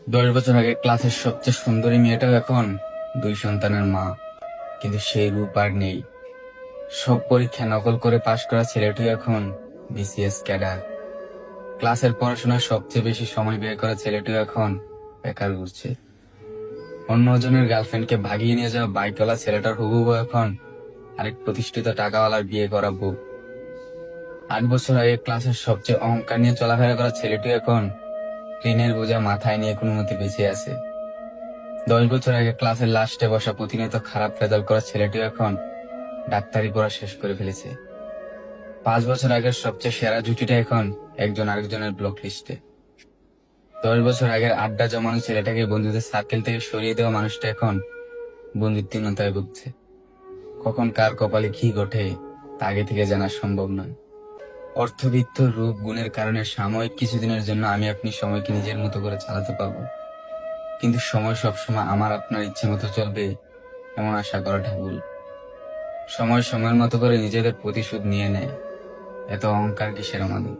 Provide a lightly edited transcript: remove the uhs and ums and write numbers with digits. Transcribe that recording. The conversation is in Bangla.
10 বছর আগে ক্লাসের সবচেয়ে সুন্দরী মেয়েটাও এখন 2 সন্তানের মা, কিন্তু সেই রূপ আর নেই। সব পরীক্ষা নকল করে পাশ করা ছেলেটিও এখন বিসিএস ক্যাডার। ক্লাসের পড়াশোনায় সবচেয়ে বেশি সময় ব্যয় করা ছেলেটিও এখন বেকার ঘুরছে। অন্যজনের গার্লফ্রেন্ডকে ভাগিয়ে নিয়ে যাওয়া বাইকওয়ালা ছেলেটার হবু বউ এখন আরেক প্রতিষ্ঠিত টাকাওয়ালার বিয়ে করা বউ। 8 বছর আগে ক্লাসের সবচেয়ে অহংকার নিয়ে চলাফেরা করা ছেলেটিও এখন ঋণের বোঝা মাথায় নিয়ে কোনো মতে বেঁচে আছে। 10 বছর আগে ক্লাসের লাস্টে বসা প্রতিনিয়ত খারাপ রেজাল্ট করা ছেলেটিও এখন ডাক্তারি পড়া শেষ করে ফেলেছে। 5 বছর আগের সবচেয়ে সেরা জুটিটা এখন একজন আরেকজনের ব্লক লিস্টে। 10 বছর আগের আড্ডা জমানো ছেলেটাকে বন্ধুদের সার্কেল থেকে সরিয়ে দেওয়া মানুষটা এখন বন্ধুত্বহীনতায় ভুগছে। কখন কার কপালে কি ঘটে তা আগে থেকে জানা সম্ভব নয়। অর্থবিত্ত রূপ গুণের কারণে সাময়িক কিছুদিনের জন্য আমি আপনি সময়কে নিজের মতো করে চালাতে পারবো, কিন্তু সময় সবসময় আমার আপনার ইচ্ছে মতো চলবে এমন আশা করাটা ভুল। সময় সময়ের মতো করে নিজেদের প্রতিশোধ নিয়ে নেয়। এত অহংকার কিসের আমাদের?